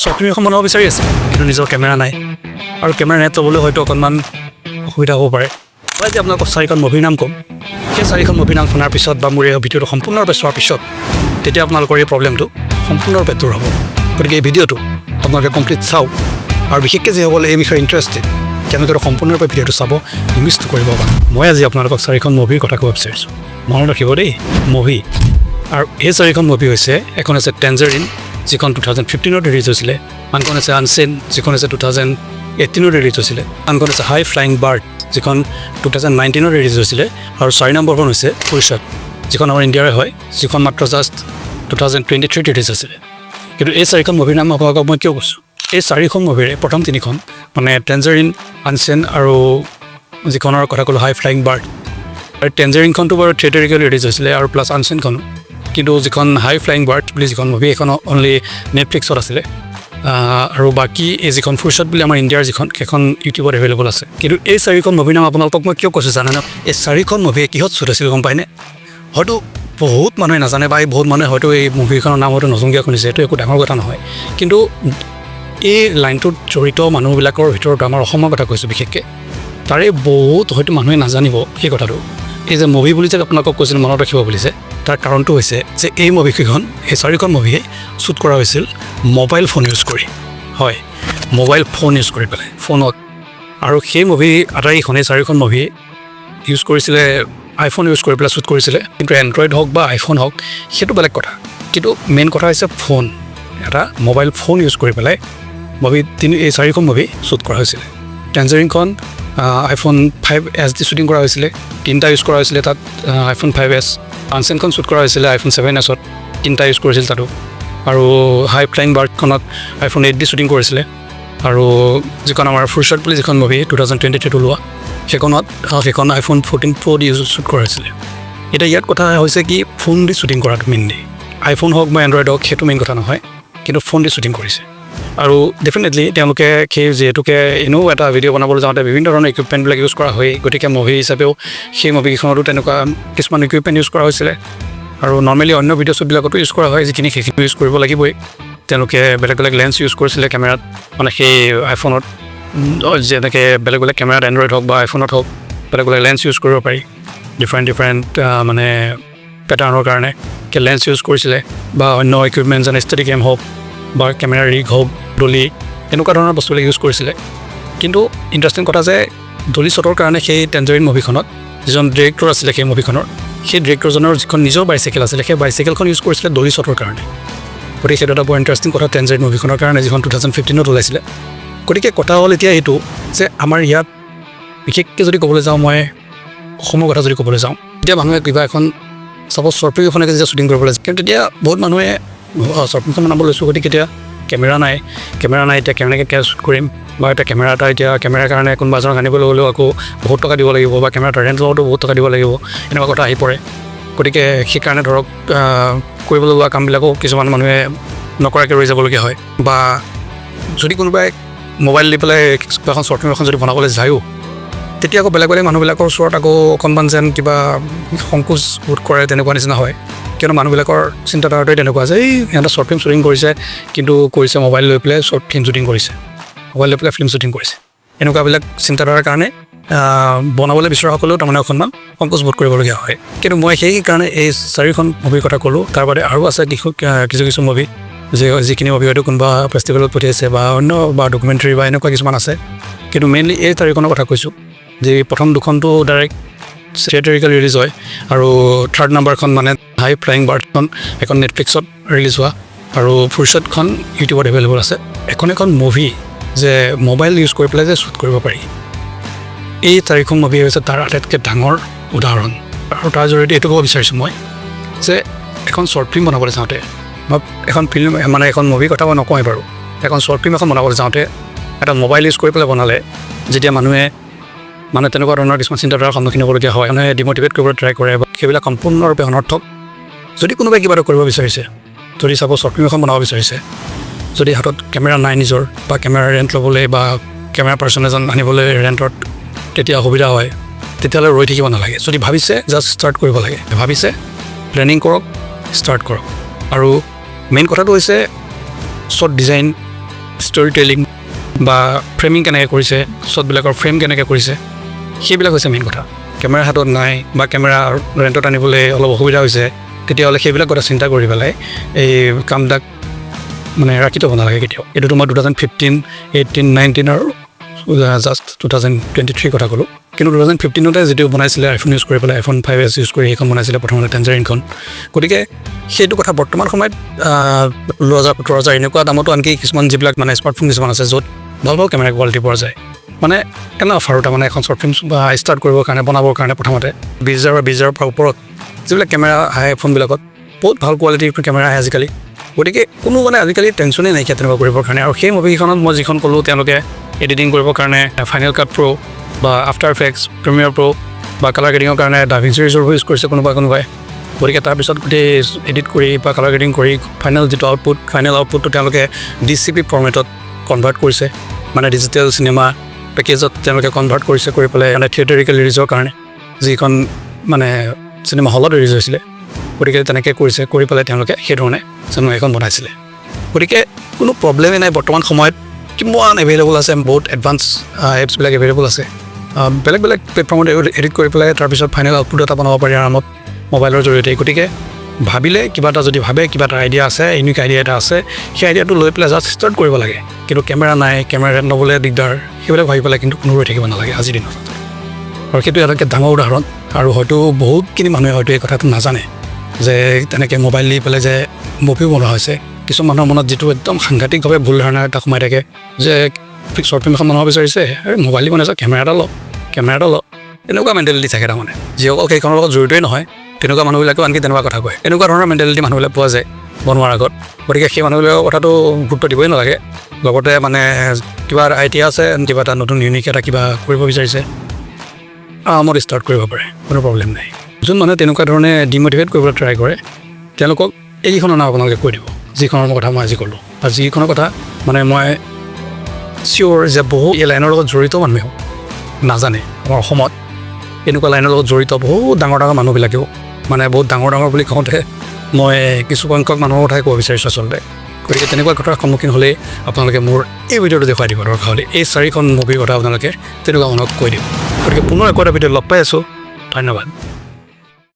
Short film এখন বনাব বিচাৰি আছে কিন্তু নিজৰ কেমেৰা নাই আৰু কেমেৰা নেট ল'বলৈ হয়তো অকণমান অসুবিধা হ'ব পাৰে মই আজি আপোনালোকক 4খন মুভিৰ নাম ক'ম সেই 4খন মুভিৰ নাম শুনাৰ পিছত বা মোৰ এই ভিডিঅ'টো সম্পূৰ্ণৰূপে চোৱাৰ পিছত তেতিয়া আপোনালোকৰ এই প্ৰব্লেমটো সম্পূৰ্ণৰূপে দূৰ হ'ব গতিকে এই ভিডিঅ'টো আপোনালোকে কমপ্লিট চাওক আৰু বিশেষকৈ যিসকলে এই বিষয়ে ইণ্টাৰেষ্টেড তেওঁলোকে সম্পূৰ্ণৰূপে ভিডিঅ'টো চাব মিছ কৰিব পাৰে মই আজি আপোনালোকক 4খন মুভিৰ কথা ক'ব বিচাৰিছোঁ মনত ৰাখিব দেই মুভি আৰু এই 4খন মুভি হৈছে এখন আছে টেঞ্জাৰিন যিখন 2015ত ৰিলিজ হৈছিলে আনখন আছে আনচেন যিখন আছে 2018ত ৰিলিজ হৈছিলে আনখন আছে হাই ফ্লাইং বাৰ্ড যিখন 2019ত ৰিলিজ হৈছিলে আৰু 4 নম্বৰখন হৈছে ফুৰশ্বট যিখন আমাৰ ইণ্ডিয়াৰে হয় যিখন মাত্ৰ জাষ্ট 2023 ৰিলিজ হৈছিলে কিন্তু এই 4খন মুভিৰ নাম আপোনালোকক মই কিয় কৈছোঁ এই 4খন মুভিৰে প্ৰথম 3খন মানে টেঞ্জাৰিন আনচেন আৰু যিখনৰ কথা ক'লোঁ হাই ফ্লাইং বাৰ্ড আৰু টেঞ্জাৰিনখনটো বাৰু থিয়েটাৰিকেলি ৰিলিজ হৈছিলে আৰু প্লাছ আনচেনখনো কিন্তু যিখন হাই ফ্লাইং বাৰ্ড বুলি যিখন মুভি এখন অনলি নেটফ্লিক্সত আছিলে আৰু বাকী এই যিখন ফুৰশ্বট বুলি আমাৰ ইণ্ডিয়াৰ যিখন সেইখন ইউটিউবত এভেইলেবল আছে কিন্তু এই 4খন মুভিৰ নাম আপোনালোকক মই কিয় কৈছোঁ জানে এই 4খন মুভিয়ে কিহত শ্বুট হৈছিল গম পায়নে হয়তো বহুত মানুহে নাজানে বা বহুত মানুহে হয়তো এই মুভিখনৰ নাম হয়তো নতুনকৈ শুনিছে এইটো একো ডাঙৰ কথা নহয় কিন্তু এই লাইনটোত জড়িত মানুহবিলাকৰ ভিতৰত আমাৰ অসমৰ কথা কৈছোঁ বিশেষকৈ তাৰে বহুত হয়তো মানুহে নাজানিব সেই কথাটো এই যে মুভি বুলি যে আপোনালোকক কৈছিল মনত ৰাখিব বুলিছে তাৰ কাৰণটো হৈছে যে এই মুভিকেইখন এই 4খন মুভিয়ে শ্বুট কৰা হৈছিল মোবাইল ফোন ইউজ কৰি হয় মোবাইল ফোন ইউজ কৰি পেলাই ফোনত আৰু সেই মুভি আটাইকেইখন এই 4খন মুভিয়ে ইউজ কৰিছিলে আইফোন ইউজ কৰি পেলাই শ্বুট কৰিছিলে কিন্তু এণ্ড্ৰইড হওক বা আইফোন হওক সেইটো বেলেগ কথা কিন্তু মেইন কথা হৈছে ফোন এটা মোবাইল ফোন ইউজ কৰি পেলাই এই 4খন মুভি শ্বুট কৰা হৈছিলে টেঞ্জাৰিনখন আইফোন 5S দি শ্বুটিং কৰা হৈছিলে 3টা ইউজ কৰা হৈছিলে তাত আইফোন 5S আনচেনখন শ্বুট কৰা হৈছিলে আইফোন 7Sত 3টা ইউজ কৰিছিল তাতো আৰু হাই ফ্লাইং বাৰ্ডখনত আইফোন 8 দি শ্বুটিং কৰিছিলে আৰু যিখন আমাৰ ফুৰশ্বট বুলি যিখন মুভি 2023 ওলোৱা সেইখন আইফোন 14 Pro দি শ্বুট কৰা হৈছিলে এতিয়া ইয়াত কথা হৈছে কি ফোন দি শ্বুটিং কৰাটো মেইনলি আইফোন হওক বা এণ্ড্ৰইড হওক সেইটো মেইন কথা নহয় কিন্তু ফোন দি শ্বুটিং কৰিছে আৰু ডেফিনেটলি তেওঁলোকে সেই যিহেতুকে এনেও এটা ভিডিঅ' বনাবলৈ যাওঁতে বিভিন্ন ধৰণৰ ইকুইপমেণ্টবিলাক ইউজ কৰা হয় গতিকে মুভি হিচাপেও সেই মুভিকেইখনতো তেনেকুৱা কিছুমান ইকুইপমেণ্ট ইউজ কৰা হৈছিলে আৰু নৰ্মেলি অন্য ভিডিঅ' শ্বুটবিলাকতো ইউজ কৰা হয় যিখিনি সেইখিনি ইউজ কৰিব লাগিবই তেওঁলোকে বেলেগ বেলেগ লেন্স ইউজ কৰিছিলে কেমেৰাত মানে সেই আইফোনত যেনেকৈ বেলেগ বেলেগ কেমেৰাত এণ্ড্ৰইড হওক বা আইফোনত হওক বেলেগ বেলেগ লেন্স ইউজ কৰিব পাৰি ডিফাৰেণ্ট মানে পেটাৰ্ণৰ কাৰণে লেন্স ইউজ কৰিছিলে বা অন্য ইকুইপমেণ্ট যেনে ষ্টেডি কেম হওক বা কেমেৰা ৰিগ হওক ডলি এনেকুৱা ধৰণৰ বস্তুবিলাক ইউজ কৰিছিলে কিন্তু ইণ্টাৰেষ্টিং কথা যে ডলি শ্বটৰ কাৰণে সেই টেঞ্জাৰিন মুভিখনত যিজন ডিৰেক্টৰ আছিলে সেই মুভিখনৰ সেই ডিৰেক্টৰজনৰ যিখন নিজৰ বাইচাইকেল আছিলে সেই বাইচাইকেলখন ইউজ কৰিছিলে ডলি শ্বটৰ কাৰণে গতিকে সেইটো এটা বৰ ইণ্টাৰেষ্টিং কথা টেঞ্জাৰিন মুভিখনৰ কাৰণে যিখন 2015ত ওলাইছিলে গতিকে কথা হ'ল এতিয়া এইটো যে আমাৰ ইয়াত বিশেষকৈ যদি ক'বলৈ যাওঁ মই অসমৰ কথা যদি ক'বলৈ যাওঁ এতিয়া মানুহে কিবা এখন চাপ'জ শ্বৰ্ট ফিল্ম এখনকে যেতিয়া শ্বুটিং কৰিবলৈ কিন্তু তেতিয়া বহুত মানুহে শ্বৰ্ট ফিল্মখন বনাব লৈছোঁ গতিকে এতিয়া কেমেৰা নাই এতিয়া কেনেকৈ শ্বুট কৰিম বা এতিয়া কেমেৰাৰ কাৰণে কোনোবা এজনক আনিবলৈ হ'লেও আকৌ বহুত টকা দিব লাগিব বা কেমেৰা ৰেণ্ট লওঁতো বহুত টকা দিব লাগিব এনেকুৱা কথা আহি পৰে গতিকে সেইকাৰণে ধৰক কৰিবলৈ লোৱা কামবিলাকো কিছুমান মানুহে নকৰাকৈ ৰৈ যাবলগীয়া হয় বা যদি কোনোবাই মোবাইল দি পেলাই কিবা এখন শ্বৰ্ট ফিল্ম এখন যদি বনাবলৈ যায়ও তেতিয়া আকৌ বেলেগ বেলেগ মানুহবিলাকৰ ওচৰত আকৌ অকণমান যেন কিবা সংকোচ বোধ কৰে তেনেকুৱা নিচিনা হয় কিয়নো মানুহবিলাকৰ চিন্তাধাৰাটোৱে তেনেকুৱা যে সিহঁতে শ্বৰ্ট ফিল্ম শ্বুটিং কৰিছে মোবাইল লৈ পেলাই শ্বৰ্ট ফিল্ম শ্বুটিং কৰিছে মোবাইল লৈ পেলাই ফিল্ম শ্বুটিং কৰিছে এনেকুৱাবিলাক চিন্তাধাৰাৰ কাৰণে বনাবলৈ বিচৰাসকলেও তাৰমানে অকণমান সংকোচ বোধ কৰিবলগীয়া হয় কিন্তু মই সেইকাৰণে এই 4খন মুভিৰ কথা ক'লোঁ তাৰ বাদে আৰু আছে কিছু মুভি যিখিনি মুভি হয়তো কোনোবা ফেষ্টিভেলত পঠিয়াইছে বা অন্য বা ডকুমেণ্টাৰী বা এনেকুৱা কিছুমান আছে কিন্তু মেইনলি এই 4খনৰ কথা কৈছোঁ যে প্ৰথম 2খনটো ডাইৰেক্ট থিয়েটাৰিকেল ৰিলিজ হয় আৰু 3rd নম্বৰখন মানে হাই ফ্লাইং বাৰ্ডখন এখন নেটফ্লিক্সত ৰিলিজ হোৱা আৰু ফুৰশ্বটখন ইউটিউবত এভেইলেবল আছে এখন মুভি যে মোবাইল ইউজ কৰি পেলাই যে শ্বুট কৰিব পাৰি এই 4খন মুভি হৈছে তাৰ আটাইতকৈ ডাঙৰ উদাহৰণ আৰু তাৰ জৰিয়তে এইটো ক'ব বিচাৰিছোঁ মই যে এখন শ্বৰ্ট ফিল্ম বনাবলৈ যাওঁতে বা এখন ফিল্ম মানে এখন মুভিৰ কথা মই নকওঁৱেই বাৰু এখন শ্বৰ্ট ফিল্ম এখন বনাবলৈ যাওঁতে এটা মোবাইল ইউজ কৰি পেলাই বনালে যেতিয়া মানুহে তেনেকুৱা ধৰণৰ কিছুমান চিন্তাধাৰাৰ সন্মুখীন হ'বলগীয়া হয় মানুহে ডিম'টিভেট কৰিবলৈ ট্ৰাই কৰে বা সেইবিলাক সম্পূৰ্ণৰূপে অনৰ্থক যদি কোনোবাই কিবা এটা কৰিব বিচাৰিছে যদি চাপ'জ শ্বৰ্ট ফিল্ম এখন বনাব বিচাৰিছে যদি হাতত কেমেৰা নাই নিজৰ বা কেমেৰা ৰেণ্ট ল'বলৈ বা কেমেৰা পাৰ্চন এজন আনিবলৈ ৰেণ্টত তেতিয়া অসুবিধা হয় তেতিয়াহ'লে ৰৈ থাকিব নালাগে যদি ভাবিছে জাষ্ট ষ্টাৰ্ট কৰিব লাগে ভাবিছে প্লেনিং কৰক ষ্টাৰ্ট কৰক আৰু মেইন কথাটো হৈছে শ্বৰ্ট ডিজাইন ষ্টৰি টেলিং বা ফ্ৰেমিং কেনেকৈ কৰিছে, শ্বটবিলাকৰ ফ্ৰেম কেনেকৈ কৰিছে, সেইবিলাক হৈছে মেইন কথা। কেমেৰা হাতত নাই বা কেমেৰা ৰেণ্টত আনিবলৈ অলপ অসুবিধা হৈছে, তেতিয়াহ'লে সেইবিলাক কথা চিন্তা কৰি পেলাই এই কামবিলাক মানে ৰাখি থ'ব নালাগে কেতিয়াও। এইটোতো মই 2015, 18, 19 আৰু জাষ্ট 2023 কথা ক'লোঁ। কিন্তু 2015তে যিটো বনাইছিলে আইফোন ইউজ কৰি পেলাই, iPhone 5s ইউজ কৰি সেইখন বনাইছিলে প্ৰথমতে টেঞ্জাৰিনখন। গতিকে সেইটো কথা বৰ্তমান সময়ত 16,000-17,000 এনেকুৱা দামতো আনকি কিছুমান যিবিলাক মানে স্মাৰ্টফোন কিছুমান আছে য'ত ভাল ভাল কেমেৰা কোৱালিটি পোৱা যায়। মানে কেনে অফাৰ তাৰমানে এখন শ্বৰ্ট ফিল্ম বা ষ্টাৰ্ট কৰিবৰ কাৰণে, বনাবৰ কাৰণে প্ৰথমতে 20,000 বা 20,000 পৰা ওপৰত যিবিলাক কেমেৰা আহে ফোনবিলাকত বহুত ভাল কোৱালিটিৰ কেমেৰা আহে আজিকালি। গতিকে কোনো মানে আজিকালি টেনশ্যনেই নাইকিয়া তেনেকুৱা কৰিবৰ কাৰণে। আৰু সেই মুভিখনত মই যিখন ক'লোঁ তেওঁলোকে এডিটিং কৰিবৰ কাৰণে ফাইনেল কাট প্ৰ' বা আফটাৰ এফেক্টছ, প্ৰিমিয়াৰ প্ৰ' বা কালাৰ গ্ৰেডিঙৰ কাৰণে ডাভিঞ্চি ৰিজ'ল্ভ ইউজ কৰিছে কোনোবাই। গতিকে তাৰপিছত গোটেই এডিট কৰি বা কালাৰ গ্ৰেডিং কৰি ফাইনেল যিটো ফাইনেল আউটপুটটো তেওঁলোকে DCP ফৰ্মেটত কনভাৰ্ট কৰিছে, মানে ডিজিটেল চিনেমা পেকেজত তেওঁলোকে কনভাৰ্ট কৰিছে, কৰি পেলাই মানে থিয়েটাৰিকেল ৰিলিজৰ কাৰণে যিখন মানে চিনেমা হলত ৰিলিজ হৈছিলে। গতিকে তেনেকৈ কৰিছে, কৰি পেলাই তেওঁলোকে সেইধৰণে চিনেমা এখন বনাইছিলে। গতিকে কোনো প্ৰব্লেমেই নাই। বৰ্তমান সময়ত কিমান এভেইলেবল আছে, বহুত এডভান্স এপছবিলাক এভেইলেবল আছে। বেলেগ বেলেগ প্লেটফৰ্মত এডিট কৰি পেলাই তাৰপিছত ফাইনেল আউটপুট এটা বনাব পাৰি আৰামত মোবাইলৰ জৰিয়তে। গতিকে ভাবিলে কিবা এটা যদি ভাবে কিবা এটা আইডিয়া আছে, ইউনিক আইডিয়া এটা আছে, সেই আইডিয়াটো লৈ পেলাই জাষ্ট ষ্টাৰ্ট কৰিব লাগে। কিন্তু কেমেৰা নাই, কেমেৰা ৰেণ্ট ল'বলৈ দিগদাৰ, সেইবিলাক ভাবি পেলাই কিন্তু কোনো ৰৈ থাকিব নালাগে আজিৰ দিনত। আৰু সেইটো এটাতকৈ ডাঙৰ উদাহৰণ। আৰু হয়তো বহুতখিনি মানুহে হয়তো এই কথাটো নাজানে যে তেনেকৈ মোবাইল দি পেলাই যে মুভিও বনোৱা হৈছে। কিছুমান মানুহৰ মনত যিটো একদম সাংঘাতিকভাৱে ভুল ধাৰণা এটা সোমাই থাকে যে শ্বৰ্ট ফিল্ম এখন বনাব বিচাৰিছে, মোবাইল দি বনাইছে, কেমেৰা এটা ল, এনেকুৱা মেণ্টেলিটি থাকে তাৰমানে। যিসকল সেইখনৰ লগত জড়িতই নহয় তেনেকুৱা মানুহবিলাকেও আনকি তেনেকুৱা কথা কয়। এনেকুৱা ধৰণৰ মেণ্টেলিটি মানুহবিলাক পোৱা যায় বনোৱাৰ আগত। গতিকে সেই মানুহবিলাকৰ কথাটো গুৰুত্ব দিবই নালাগে। লগতে মানে কিবা আইডিয়া আছে, কিবা এটা নতুন ইউনিক এটা কিবা কৰিব বিচাৰিছে, আৰামত ষ্টাৰ্ট কৰিব পাৰে, কোনো প্ৰব্লেম নাই। যোন মানুহে তেনেকুৱা ধৰণে ডিম'টিভেট কৰিবলৈ ট্ৰাই কৰে তেওঁলোকক এইকেইখনৰ নাম আপোনালোকে কৈ দিব, যিখনৰ কথা মই আজি ক'লোঁ। আৰু যিখনৰ কথা মানে মই চিয়'ৰ যে বহু এই লাইনৰ লগত জড়িত মানুহেও নাজানে। আমাৰ অসমত এনেকুৱা লাইনৰ লগত জড়িত বহুত ডাঙৰ মানুহবিলাকেও মানে বহুত ডাঙৰ বুলি কওঁতে মই কিছু সংখ্যক মানুহৰ কথাই ক'ব বিচাৰিছোঁ আচলতে। গতিকে তেনেকুৱা কথাৰ সন্মুখীন হ'লেই আপোনালোকে মোৰ এই ভিডিঅ'টো দেখুৱাই দিব দৰকাৰ হ'লে। এই 4খন মুভিৰ কথা আপোনালোকে তেনেকুৱা মানুহক কৈ দিব। গতিকে পুনৰ একো এটা ভিডিঅ'ত লগ পাই আছোঁ। ধন্যবাদ।